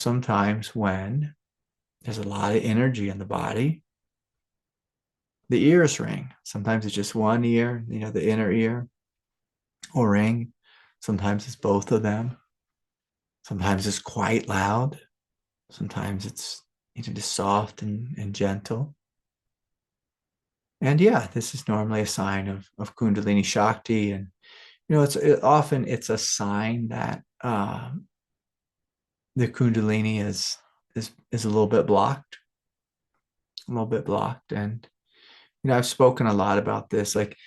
sometimes when there's a lot of energy in the body, the ears ring. Sometimes it's just one ear, the inner ear will ring. Sometimes it's both of them. Sometimes it's quite loud. Sometimes it's just soft and gentle. And yeah, this is normally a sign of Kundalini Shakti. And, often it's a sign that the Kundalini is a little bit blocked, a little bit blocked. And, I've spoken a lot about this, like,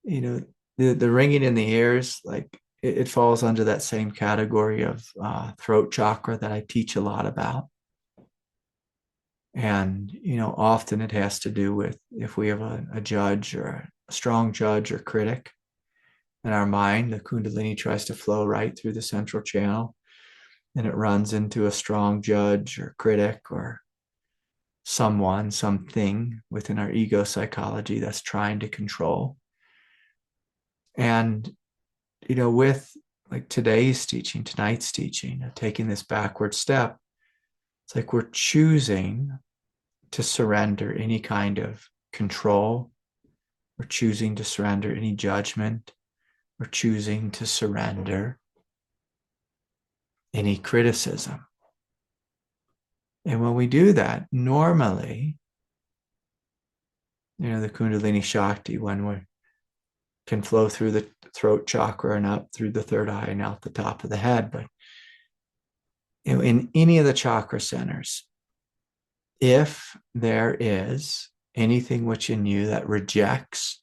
the ringing in the ears, like it falls under that same category of throat chakra that I teach a lot about. And, often it has to do with if we have a judge or a strong judge or critic in our mind, the Kundalini tries to flow right through the central channel and it runs into a strong judge or critic or something within our ego psychology that's trying to control. And, with like tonight's teaching, taking this backward step, it's like we're choosing to surrender any kind of control. We're choosing to surrender any judgment. We're choosing to surrender any criticism. And when we do that, normally, the Kundalini Shakti, when we can flow through the throat chakra and up through the third eye and out the top of the head. But, in any of the chakra centers, if there is anything within you that rejects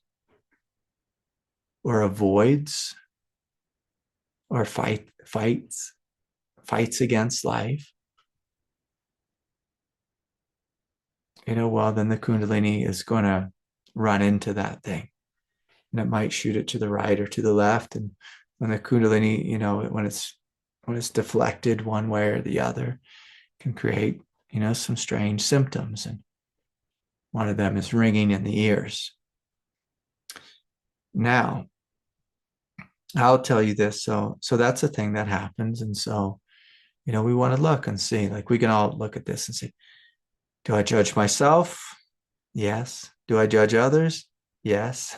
or avoids or fights against life, well, then the Kundalini is going to run into that thing. And it might shoot it to the right or to the left. And when the Kundalini, when it's deflected one way or the other, can create, some strange symptoms. And one of them is ringing in the ears. Now, I'll tell you this. So that's a thing that happens. And so, we want to look and see, like we can all look at this and say, do I judge myself? Yes. Do I judge others? Yes.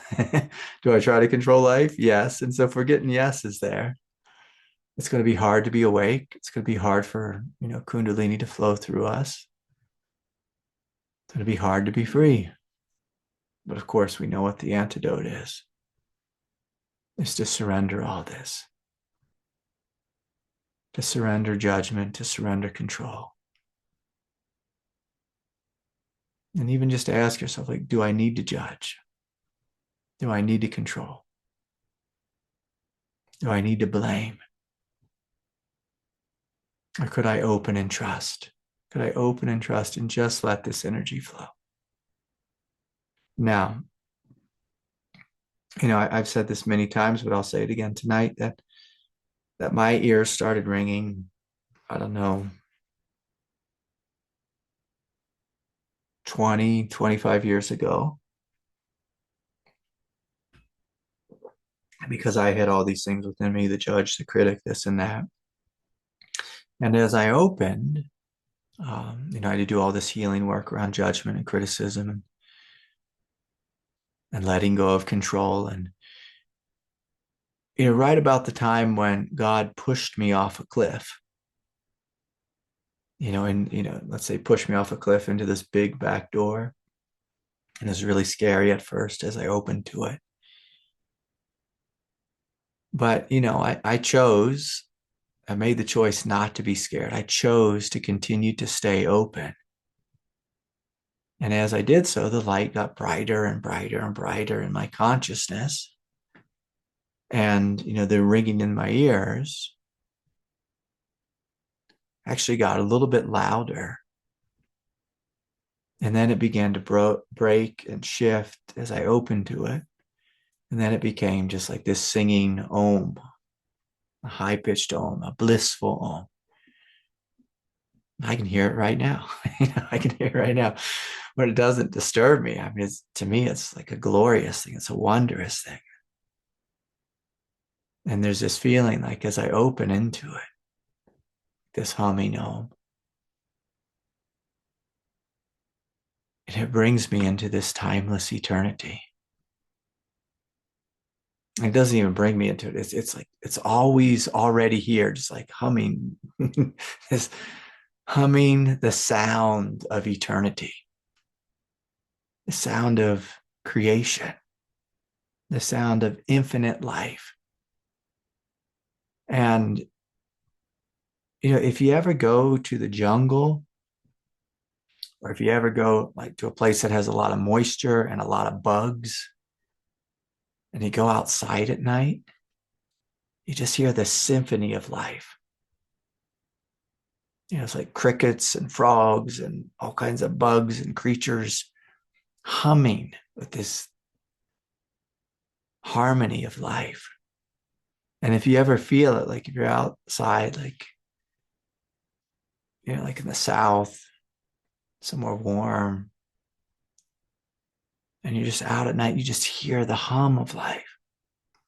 Do I try to control life? Yes. And so if we're getting yeses there, it's going to be hard to be awake. It's going to be hard for, Kundalini to flow through us. It's going to be hard to be free. But of course, we know what the antidote is to surrender all this, to surrender judgment, to surrender control. And even just to ask yourself, like, do I need to judge? Do I need to control? Do I need to blame? Or could I open and trust? Could I open and trust and just let this energy flow? Now, I've said this many times, but I'll say it again tonight, that my ears started ringing, I don't know, 20, 25 years ago. Because I had all these things within me, the judge, the critic, this and that. And as I opened, I had to do all this healing work around judgment and criticism and letting go of control. And, right about the time when God pushed me off a cliff, let's say pushed me off a cliff into this big back door. And it was really scary at first as I opened to it. But, I made the choice not to be scared. I chose to continue to stay open. And as I did so, the light got brighter and brighter and brighter in my consciousness. And, the ringing in my ears actually got a little bit louder. And then it began to break and shift as I opened to it. And then it became just like this singing om, a high-pitched om, a blissful om. I can hear it right now. I can hear it right now. But it doesn't disturb me. I mean, to me, it's like a glorious thing. It's a wondrous thing. And there's this feeling like as I open into it, this humming om, And it brings me into this timeless eternity. It doesn't even bring me into it. It's like it's always already here, just like humming, this humming the sound of eternity, the sound of creation, the sound of infinite life. And if you ever go to the jungle, or if you ever go like to a place that has a lot of moisture and a lot of bugs, and you go outside at night, you just hear the symphony of life. It's like crickets and frogs and all kinds of bugs and creatures humming with this harmony of life. And if you ever feel it, like if you're outside, like, like in the South, somewhere warm, and you're just out at night, you just hear the hum of life.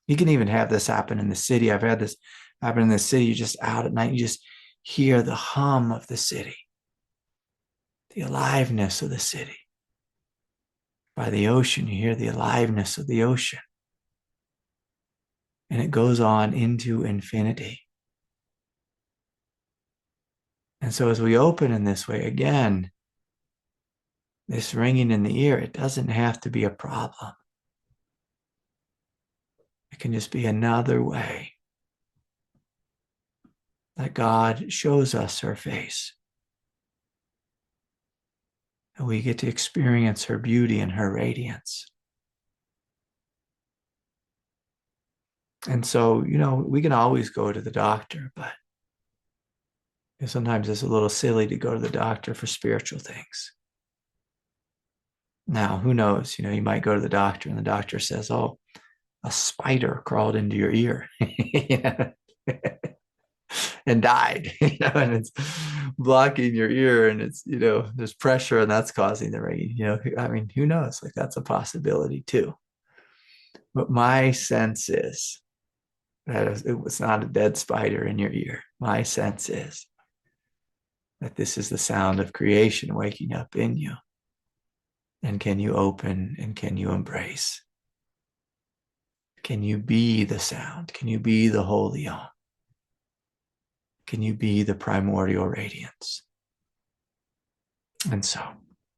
You can even have this happen in the city. I've had this happen in the city. You're just out at night, you just hear the hum of the city, the aliveness of the city. By the ocean, you hear the aliveness of the ocean. And it goes on into infinity. And so as we open in this way, again, this ringing in the ear, it doesn't have to be a problem. It can just be another way that God shows us her face. And we get to experience her beauty and her radiance. And so, we can always go to the doctor, but sometimes it's a little silly to go to the doctor for spiritual things. Now, who knows? You might go to the doctor and the doctor says, oh, a spider crawled into your ear and died, and it's blocking your ear, and it's, there's pressure and that's causing the ringing. I mean, who knows? Like that's a possibility too. But my sense is that it was not a dead spider in your ear. My sense is that this is the sound of creation waking up in you. And can you open and can you embrace? Can you be the sound? Can you be the holy on? Can you be the primordial radiance? And so